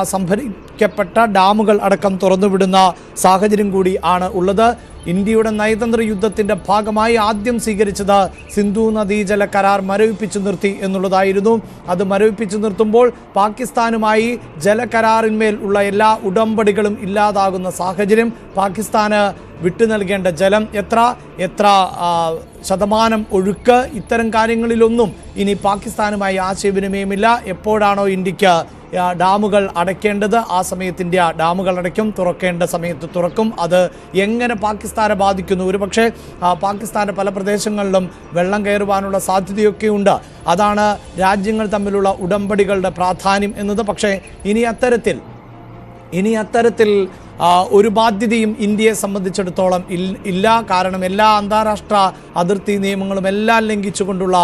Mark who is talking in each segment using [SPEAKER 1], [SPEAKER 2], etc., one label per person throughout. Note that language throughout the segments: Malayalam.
[SPEAKER 1] സംഭരിക്കപ്പെട്ട ഡാമുകൾ അടക്കം തുറന്നുവിടുന്ന സാഹചര്യം കൂടി ആണ് ഉള്ളത്. ഇന്ത്യയുടെ നയതന്ത്ര യുദ്ധത്തിന്റെ ഭാഗമായി ആദ്യം സ്വീകരിച്ചത് സിന്ധു നദീജല കരാർ മരവിപ്പിച്ചു നിർത്തി എന്നുള്ളതായിരുന്നു. അത് മരവിപ്പിച്ചു നിർത്തുമ്പോൾ പാകിസ്ഥാനുമായി ജലകരാറിന്മേൽ ഉള്ള എല്ലാ ഉടമ്പടികളും ഇല്ലാതാകുന്ന സാഹചര്യം. പാകിസ്ഥാന് വിട്ടു നൽകേണ്ട ജലം എത്ര ശതമാനം ഒഴുക്ക്, ഇത്തരം കാര്യങ്ങളിലൊന്നും ഇനി പാകിസ്ഥാനുമായി ആശയവിനിമയമില്ല. എപ്പോഴാണോ ഇന്ത്യക്ക് ഡാമുകൾ അടയ്ക്കേണ്ടത് ആ സമയത്ത് ഇന്ത്യ ഡാമുകൾ അടയ്ക്കും, തുറക്കേണ്ട സമയത്ത് തുറക്കും. അത് എങ്ങനെ പാകിസ്ഥാനെ ബാധിക്കുന്നു? ഒരുപക്ഷെ പാകിസ്ഥാൻ്റെ പല പ്രദേശങ്ങളിലും വെള്ളം കയറുവാനുള്ള സാധ്യതയൊക്കെയുണ്ട്. അതാണ് രാജ്യങ്ങൾ തമ്മിലുള്ള ഉടമ്പടികളുടെ പ്രാധാന്യം എന്നത്. പക്ഷേ ഇനി അത്തരത്തിൽ ഒരു ബാധ്യതയും ഇന്ത്യയെ സംബന്ധിച്ചിടത്തോളം ഇല്ല. കാരണം എല്ലാ അന്താരാഷ്ട്ര അതിർത്തി നിയമങ്ങളും എല്ലാം ലംഘിച്ചുകൊണ്ടുള്ള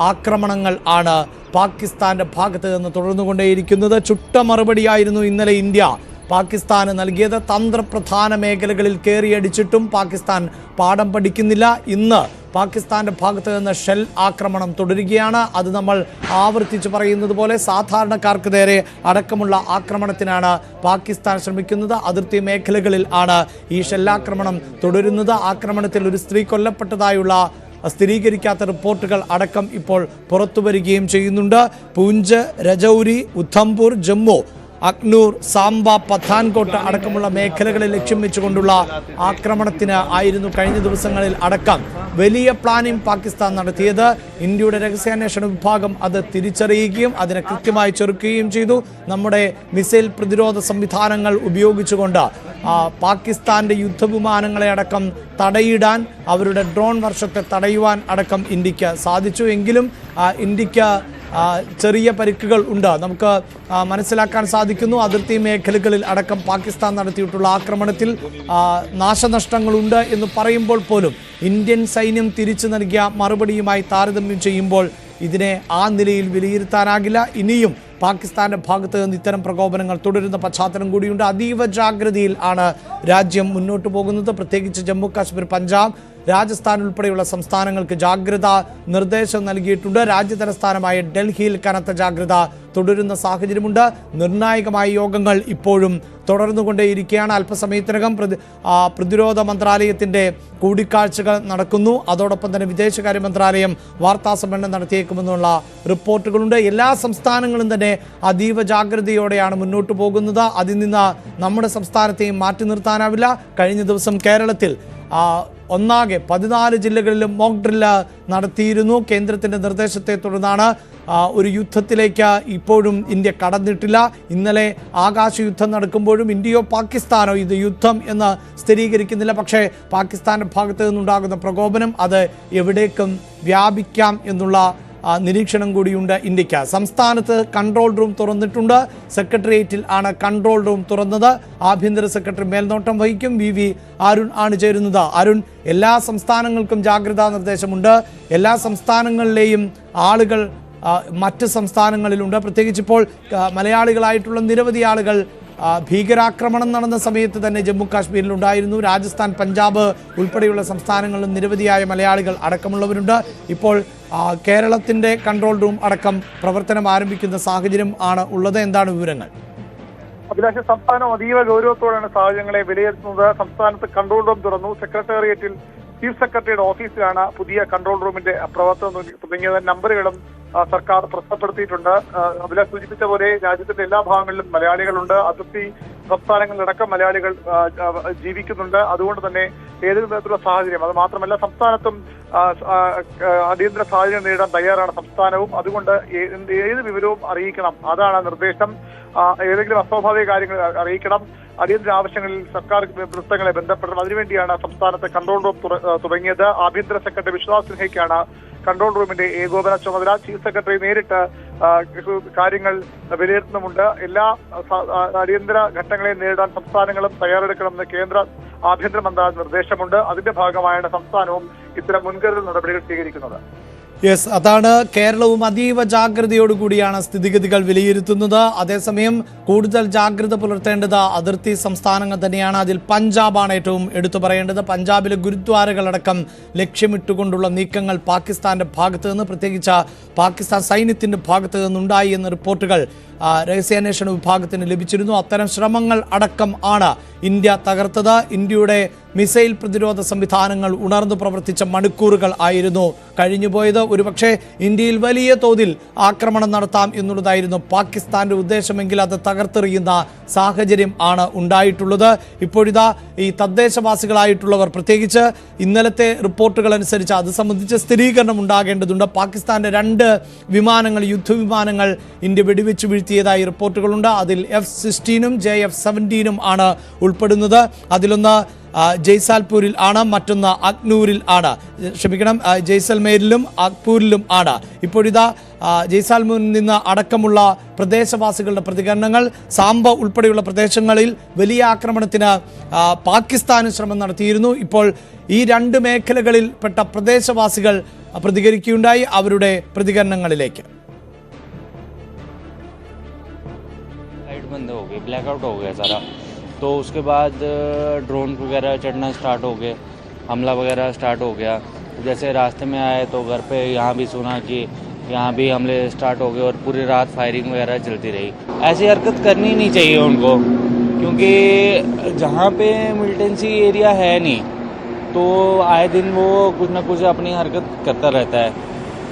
[SPEAKER 1] ആക്രമണങ്ങൾ ആണ് പാകിസ്ഥാന്റെ ഭാഗത്ത് നിന്ന് തുടർന്നുകൊണ്ടേയിരിക്കുന്നത്. ചുട്ട മറുപടിയായിരുന്നു ഇന്നലെ ഇന്ത്യ പാകിസ്ഥാന് നൽകിയത്. തന്ത്രപ്രധാന മേഖലകളിൽ കയറിയടിച്ചിട്ടും പാകിസ്ഥാൻ പാഠം പഠിക്കുന്നില്ല. ഇന്ന് പാകിസ്ഥാന്റെ ഭാഗത്ത് നിന്ന് ഷെൽ ആക്രമണം തുടരുകയാണ്. അത് നമ്മൾ ആവർത്തിച്ച് പറയുന്നത് പോലെ സാധാരണക്കാർക്ക് നേരെ അടക്കമുള്ള ആക്രമണത്തിനാണ് പാകിസ്ഥാൻ ശ്രമിക്കുന്നത്. അതിർത്തി മേഖലകളിൽ ആണ് ഈ ഷെല്ലാക്രമണം തുടരുന്നത്. ആക്രമണത്തിൽ ഒരു സ്ത്രീ കൊല്ലപ്പെട്ടതായുള്ള സ്ഥിരീകരിക്കാത്ത റിപ്പോർട്ടുകൾ അടക്കം ഇപ്പോൾ പുറത്തുവരികയും ചെയ്യുന്നുണ്ട്. പൂഞ്ച്, രജൌരി, ഉധംപൂർ, ജമ്മു, അക്നൂർ, സാംബ, പത്താൻകോട്ട് അടക്കമുള്ള മേഖലകളിൽ ലക്ഷ്യം വെച്ചുകൊണ്ടുള്ള ആക്രമണത്തിന് ആയിരുന്നു കഴിഞ്ഞ ദിവസങ്ങളിൽ അടക്കം വലിയ പ്ലാനിംഗ് പാകിസ്ഥാൻ നടത്തിയത്. ഇന്ത്യയുടെ രഹസ്യാന്വേഷണ വിഭാഗം അത് തിരിച്ചറിയുകയും അതിനെ കൃത്യമായി ചെറുക്കുകയും ചെയ്തു. നമ്മുടെ മിസൈൽ പ്രതിരോധ സംവിധാനങ്ങൾ ഉപയോഗിച്ചുകൊണ്ട് പാകിസ്ഥാന്റെ യുദ്ധവിമാനങ്ങളെ അടക്കം തടയിടാൻ, അവരുടെ ഡ്രോൺ വർഷത്തെ തടയുവാൻ അടക്കം ഇന്ത്യക്ക് സാധിച്ചു. എങ്കിലും ഇന്ത്യക്ക് ചെറിയ പരിക്കുകൾ ഉണ്ട്. നമുക്ക് മനസ്സിലാക്കാൻ സാധിക്കുന്നു. അതിർത്തി മേഖലകളിൽ അടക്കം പാകിസ്ഥാൻ നടത്തിയിട്ടുള്ള ആക്രമണത്തിൽ നാശനഷ്ടങ്ങളുണ്ട് എന്ന് പറയുമ്പോൾ പോലും ഇന്ത്യൻ സൈന്യം തിരിച്ചു നൽകിയ മറുപടിയുമായി താരതമ്യം ചെയ്യുമ്പോൾ ഇതിനെ ആ നിലയിൽ വിലയിരുത്താനാകില്ല. ഇനിയും പാകിസ്ഥാന്റെ ഭാഗത്ത് നിന്ന് ഇത്തരം പ്രകോപനങ്ങൾ തുടരുന്ന പശ്ചാത്തലം കൂടിയുണ്ട്. അതീവ ജാഗ്രതയിൽ ആണ് രാജ്യം മുന്നോട്ട് പോകുന്നത്. പ്രത്യേകിച്ച് ജമ്മു കാശ്മീർ, പഞ്ചാബ്, രാജസ്ഥാൻ ഉൾപ്പെടെയുള്ള സംസ്ഥാനങ്ങൾക്ക് ജാഗ്രതാ നിർദ്ദേശം നൽകിയിട്ടുണ്ട്. രാജ്യതലസ്ഥാനമായ ഡൽഹിയിൽ കനത്ത ജാഗ്രത തുടരുന്ന സാഹചര്യമുണ്ട്. നിർണായകമായ യോഗങ്ങൾ ഇപ്പോഴും തുടർന്നുകൊണ്ടേയിരിക്കുകയാണ്. അല്പസമയത്തിനകം പ്രതിരോധ മന്ത്രാലയത്തിൻ്റെ കൂടിക്കാഴ്ചകൾ നടക്കുന്നു. അതോടൊപ്പം തന്നെ വിദേശകാര്യ മന്ത്രാലയം വാർത്താ സമ്മേളനം നടത്തിയേക്കുമെന്നുള്ള റിപ്പോർട്ടുകളുണ്ട്. എല്ലാ സംസ്ഥാനങ്ങളും തന്നെ അതീവ ജാഗ്രതയോടെയാണ് മുന്നോട്ട് പോകുന്നത്. അതിൽ നിന്ന് നമ്മുടെ സംസ്ഥാനത്തെയും മാറ്റി നിർത്താനാവില്ല. കഴിഞ്ഞ ദിവസം കേരളത്തിൽ ഒന്നാകെ 14 ജില്ലകളിലും മോക്ക് ഡ്രില്ല് നടത്തിയിരുന്നു. കേന്ദ്രത്തിൻ്റെ നിർദ്ദേശത്തെ തുടർന്നാണ്. ഒരു യുദ്ധത്തിലേക്ക് ഇപ്പോഴും ഇന്ത്യ കടന്നിട്ടില്ല. ഇന്നലെ ആകാശയുദ്ധം നടക്കുമ്പോഴും ഇന്ത്യയോ പാകിസ്ഥാനോ ഇത് യുദ്ധം എന്ന് സ്ഥിരീകരിക്കുന്നില്ല. പക്ഷേ പാകിസ്ഥാൻ്റെ ഭാഗത്ത് നിന്നുണ്ടാകുന്ന പ്രകോപനം അത് എവിടേക്കും വ്യാപിക്കാം എന്നുള്ള നിരീക്ഷണം കൂടിയുണ്ട് ഇന്ത്യക്ക്. സംസ്ഥാനത്ത് കൺട്രോൾ റൂം തുറന്നിട്ടുണ്ട്. സെക്രട്ടേറിയറ്റിൽ ആണ് കൺട്രോൾ റൂം തുറന്നത്. ആഭ്യന്തര സെക്രട്ടറി മേൽനോട്ടം വഹിക്കും. വി അരുൺ ആണ് ചേരുന്നത്. അരുൺ, എല്ലാ സംസ്ഥാനങ്ങൾക്കും ജാഗ്രതാ നിർദ്ദേശമുണ്ട്. എല്ലാ സംസ്ഥാനങ്ങളിലെയും ആളുകൾ മറ്റ് സംസ്ഥാനങ്ങളിലുണ്ട്. പ്രത്യേകിച്ച് ഇപ്പോൾ മലയാളികളായിട്ടുള്ള നിരവധി ആളുകൾ ഭീകരാക്രമണം നടന്ന സമയത്ത് തന്നെ ജമ്മു കാശ്മീരിലുണ്ടായിരുന്നു. രാജസ്ഥാൻ, പഞ്ചാബ് ഉൾപ്പെടെയുള്ള സംസ്ഥാനങ്ങളിലും നിരവധിയായ മലയാളികൾ അടക്കമുള്ളവരുണ്ട്. ഇപ്പോൾ കേരളത്തിൻ്റെ കൺട്രോൾ റൂം അടക്കം പ്രവർത്തനം ആരംഭിക്കുന്ന സാഹചര്യം ആണ് ഉള്ളത്. എന്താണ് വിവരങ്ങൾ?
[SPEAKER 2] അഭിലാഷ്, സംസ്ഥാനം അതീവ ഗൗരവത്തോടെയാണ് സാഹചര്യങ്ങളെ വിലയിരുത്തുന്നത്. സംസ്ഥാനത്ത് കൺട്രോൾ റൂം തുറന്നു. സെക്രട്ടേറിയറ്റിൽ ചീഫ് സെക്രട്ടറിയുടെ ഓഫീസിലാണ് പുതിയ കൺട്രോൾ റൂമിന്റെ പ്രവർത്തനം തുടങ്ങിയ നമ്പറുകളും സർക്കാർ പ്രസിദ്ധപ്പെടുത്തിയിട്ടുണ്ട്. അഭിലാഷ് സൂചിപ്പിച്ച പോലെ രാജ്യത്തിന്റെ എല്ലാ ഭാഗങ്ങളിലും മലയാളികളുണ്ട്. അതിർത്തി സംസ്ഥാനങ്ങളിലടക്കം മലയാളികൾ ജീവിക്കുന്നുണ്ട്. അതുകൊണ്ട് തന്നെ ഏതൊരു തരത്തിലുള്ള സാഹചര്യം, അത് മാത്രമല്ല സംസ്ഥാനത്തും അടിയന്തര സാഹചര്യം നേരിടാൻ തയ്യാറാണ് സംസ്ഥാനവും. അതുകൊണ്ട് ഏത് വിവരവും അറിയിക്കണം, അതാണ് നിർദ്ദേശം. ഏതെങ്കിലും അസ്വാഭാവിക കാര്യങ്ങൾ അറിയിക്കണം. അടിയന്തര ആവശ്യങ്ങളിൽ സർക്കാർ വൃത്തങ്ങളെ ബന്ധപ്പെടണം. അതിനുവേണ്ടിയാണ് സംസ്ഥാനത്തെ കൺട്രോൾ റൂം തുടങ്ങിയത്. ആഭ്യന്തര സെക്രട്ടറി വിശ്വാസ് സിൻഹയ്ക്കാണ് കൺട്രോൾ റൂമിന്റെ ഏകോപന ചുമതല. ചീഫ് സെക്രട്ടറി നേരിട്ട് കാര്യങ്ങൾ വിലയിരുത്തുന്നുമുണ്ട്. എല്ലാ അടിയന്തര ഘട്ടങ്ങളെയും നേരിടാൻ സംസ്ഥാനങ്ങളും തയ്യാറെടുക്കണമെന്ന് കേന്ദ്ര ആഭ്യന്തര മന്ത്രാലയ നിർദ്ദേശമുണ്ട്. അതിന്റെ ഭാഗമായാണ് സംസ്ഥാനവും ഇത്തരം മുൻകരുതൽ നടപടികൾ സ്വീകരിക്കുന്നത്.
[SPEAKER 1] യെസ്, അതാണ്. കേരളവും അതീവ ജാഗ്രതയോടുകൂടിയാണ് സ്ഥിതിഗതികൾ വിലയിരുത്തുന്നത്. അതേസമയം കൂടുതൽ ജാഗ്രത പുലർത്തേണ്ടത് അതിർത്തി സംസ്ഥാനങ്ങൾ തന്നെയാണ്. അതിൽ പഞ്ചാബാണ് ഏറ്റവും എടുത്തു പറയേണ്ടത്. പഞ്ചാബിലെ ഗുരുദ്വാരകളടക്കം ലക്ഷ്യമിട്ടുകൊണ്ടുള്ള നീക്കങ്ങൾ പാകിസ്ഥാന്റെ ഭാഗത്ത് നിന്ന്, പ്രത്യേകിച്ച് പാകിസ്ഥാൻ സൈന്യത്തിന്റെ ഭാഗത്ത് നിന്നുണ്ടായി എന്ന റിപ്പോർട്ടുകൾ രഹസ്യാന്വേഷണ വിഭാഗത്തിന് ലഭിച്ചിരുന്നു. അത്തരം ശ്രമങ്ങൾ അടക്കം ആണ് ഇന്ത്യ തകർത്തത്. ഇന്ത്യയുടെ മിസൈൽ പ്രതിരോധ സംവിധാനങ്ങൾ ഉണർന്നു പ്രവർത്തിച്ച മണിക്കൂറുകൾ ആയിരുന്നു കഴിഞ്ഞുപോയത്. ഒരുപക്ഷെ ഇന്ത്യയിൽ വലിയ തോതിൽ ആക്രമണം നടത്താം എന്നുള്ളതായിരുന്നു പാകിസ്ഥാന്റെ ഉദ്ദേശമെങ്കിൽ അത് തകർത്തെറിയുന്ന സാഹചര്യം ആണ് ഉണ്ടായിട്ടുള്ളത്. ഇപ്പോഴിതാ ഈ തദ്ദേശവാസികളായിട്ടുള്ളവർ, പ്രത്യേകിച്ച് ഇന്നലത്തെ റിപ്പോർട്ടുകൾ അനുസരിച്ച് അത് സംബന്ധിച്ച് സ്ഥിരീകരണം ഉണ്ടാകേണ്ടതുണ്ട്. പാകിസ്ഥാന്റെ 2 വിമാനങ്ങൾ, യുദ്ധവിമാനങ്ങൾ ഇന്ത്യ വെടിവെച്ച് വീഴ്ത്തിയതായി റിപ്പോർട്ടുകളുണ്ട്. അതിൽ F-16 JF-17 ആണ് ഉൾപ്പെടുന്നത്. അതിലൊന്ന് ജയ്സാൽപൂരിൽ ആണ്, മറ്റൊന്ന് അഗ്നൂരിൽ ആണ്, ജയ്സൽമേരിലും അഗ്പൂരിലും ആണ്. ഇപ്പോഴിതാ ജയ്സാൽമൂരിൽ നിന്ന് അടക്കമുള്ള പ്രദേശവാസികളുടെ പ്രതികരണങ്ങൾ. സാംബ ഉൾപ്പെടെയുള്ള പ്രദേശങ്ങളിൽ വലിയ ആക്രമണത്തിന് പാകിസ്ഥാനും ശ്രമം നടത്തിയിരുന്നു. ഇപ്പോൾ ഈ 2 മേഖലകളിൽ പെട്ട പ്രദേശവാസികൾ പ്രതികരിക്കുകയുണ്ടായി. അവരുടെ പ്രതികരണങ്ങളിലേക്ക്.
[SPEAKER 3] बंद हो गए, ब्लैकआउट हो गया सारा, तो उसके बाद ड्रोन वगैरह चढ़ना स्टार्ट हो गए, हमला वगैरह स्टार्ट हो गया. जैसे रास्ते में आए तो घर पे यहाँ भी सुना कि यहाँ भी हमले स्टार्ट हो गए और पूरी रात फायरिंग वगैरह चलती रही. ऐसी हरकत करनी नहीं चाहिए उनको, क्योंकि जहाँ पे मिलिटेंसी एरिया है नहीं तो आए दिन वो कुछ ना कुछ अपनी हरकत करता रहता है.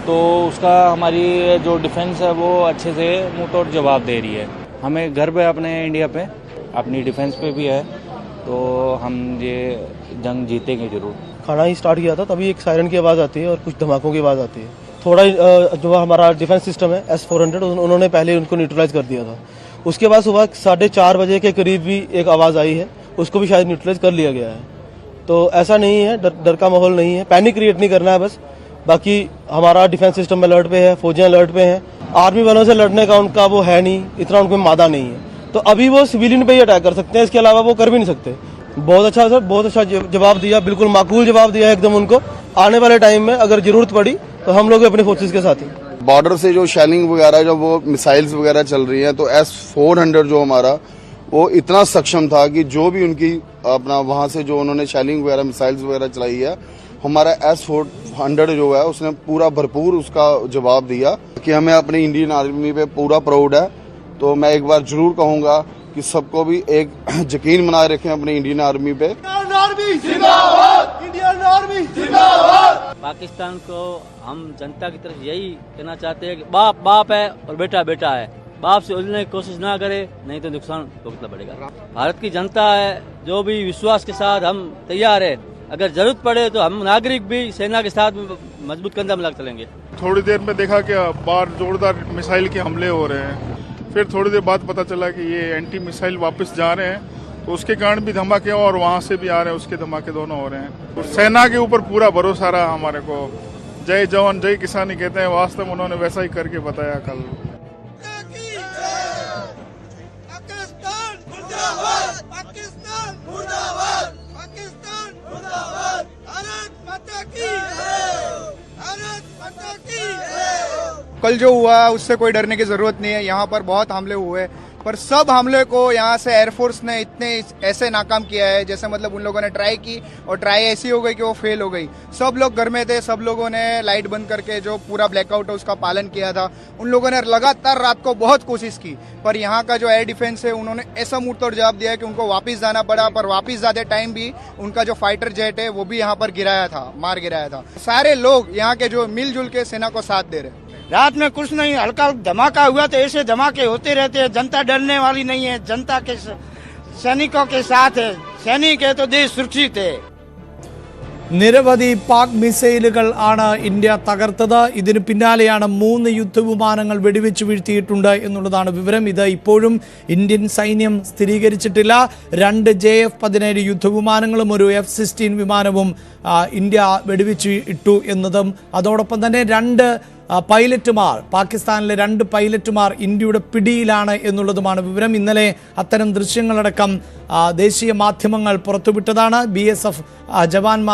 [SPEAKER 3] तो उसका हमारी जो डिफेंस है वो अच्छे से मुँह तोड़ जवाब दे रही है. हमें गर्व है अपने इंडिया पे, अपनी डिफेंस पे भी है, तो हम ये जंग जीतेंगे जरूर.
[SPEAKER 4] खाना ही स्टार्ट किया था तभी एक सायरन की आवाज़ आती है और कुछ धमाकों की आवाज़ आती है. थोड़ा जो हमारा डिफेंस सिस्टम है S-400 उन्होंने पहले उनको न्यूट्रलाइज कर दिया था. उसके बाद सुबह 4:30 बजे के करीब भी एक आवाज़ आई है, उसको भी शायद न्यूट्रलाइज कर लिया गया है. तो ऐसा नहीं है, डर का माहौल नहीं है, पैनिक क्रिएट नहीं करना है बस. बाकी हमारा डिफेंस सिस्टम अलर्ट पे है, फौजियाँ अलर्ट पे हैं. आर्मी वालों से लड़ने का उनका वो है नहीं, इतना उनको मादा नहीं है, तो अभी वो सिविलियन पे ही अटैक कर सकते हैं, इसके अलावा वो कर भी नहीं सकते. बहुत अच्छा सर, बहुत अच्छा जवाब दिया, बिल्कुल माकूल जवाब दिया एकदम उनको. आने वाले टाइम में अगर जरूरत पड़ी तो हम लोग अपने फोर्सेस के साथ ही.
[SPEAKER 5] बॉर्डर से जो शेलिंग वगैरह, जो वो मिसाइल्स वगैरह चल रही हैं, तो S-400 जो हमारा वो इतना सक्षम था कि जो भी उनकी अपना वहां से जो उन्होंने शेलिंग वगैरह मिसाइल्स वगैरह चलाई है, हमारा S-400 जो है उसने पूरा भरपूर उसका जवाब दिया. कि हमें अपनी इंडियन आर्मी पे पूरा प्राउड है. तो मैं एक बार जरूर कहूंगा कि सबको भी एक यकीन बनाए रखें अपनी इंडियन आर्मी पे.
[SPEAKER 6] पाकिस्तान को हम जनता की तरफ यही कहना चाहते हैं कि बाप बाप है और बेटा बेटा है. बाप से उलझने की कोशिश ना करे, नहीं तो नुकसान भुगतना पड़ेगा. भारत की जनता है, जो भी विश्वास के साथ हम तैयार है. अगर जरूरत पड़े तो हम नागरिक भी सेना के साथ मजबूत कंधा मिला चलेंगे.
[SPEAKER 7] थोड़ी देर में देखा कि बाहर जोरदार मिसाइल के हमले हो रहे हैं. फिर थोड़ी देर बाद पता चला कि ये एंटी मिसाइल वापस जा रहे हैं, तो उसके कारण भी धमाके और वहाँ से भी आ रहे हैं, उसके धमाके दोनों हो रहे हैं. तो सेना के ऊपर पूरा भरोसा रहा हमारे को. जय जवान जय किसानी कहते हैं, वास्तव में उन्होंने वैसा ही करके बताया कल.
[SPEAKER 8] कल जो हुआ उससे कोई डरने की जरूरत नहीं है. यहाँ पर बहुत हमले हुए, पर सब हमले को यहाँ से एयरफोर्स ने इतने ऐसे नाकाम किया है, जैसे मतलब उन लोगों ने ट्राई की और ट्राई ऐसी हो गई कि वो फेल हो गई. सब लोग घर में थे, सब लोगों ने लाइट बंद करके जो पूरा ब्लैकआउट है उसका पालन किया था. उन लोगों ने लगातार रात को बहुत कोशिश की, पर यहाँ का जो एयर डिफेंस है उन्होंने ऐसा मुंहतोड़ जवाब दिया कि उनको वापस जाना पड़ा. पर वापस जाते टाइम भी उनका जो फाइटर जेट है वो भी यहाँ पर मार गिराया था. सारे लोग यहाँ के जो मिलजुल के सेना को साथ दे रहे.
[SPEAKER 9] रात में कुछ नहीं, हल्का धमाका हुआ तो ऐसे धमाके होते रहते हैं. जनता डरने वाली नहीं है, जनता के सैनिकों के साथ है. सैनिक है तो देश सुरक्षित है.
[SPEAKER 1] നിരവധി പാക് മിസൈലുകൾ ആണ് ഇന്ത്യ തകർത്തത്. ഇതിന് പിന്നാലെയാണ് 3 യുദ്ധവിമാനങ്ങൾ വെടിവെച്ച് വീഴ്ത്തിയിട്ടുണ്ട് എന്നുള്ളതാണ് വിവരം. ഇത് ഇപ്പോഴും ഇന്ത്യൻ സൈന്യം സ്ഥിരീകരിച്ചിട്ടില്ല. 2 JF-17 യുദ്ധവിമാനങ്ങളും ഒരു F-16 വിമാനവും ഇന്ത്യ വെടിവെച്ച് ഇട്ടു എന്നതും, അതോടൊപ്പം തന്നെ 2 പൈലറ്റുമാർ, പാകിസ്ഥാനിലെ 2 പൈലറ്റുമാർ ഇന്ത്യയുടെ പിടിയിലാണ് എന്നുള്ളതുമാണ് വിവരം. ഇന്നലെ അത്തരം ദൃശ്യങ്ങളടക്കം ദേശീയ മാധ്യമങ്ങൾ പുറത്തുവിട്ടതാണ്. BSF ജവാന്മാർ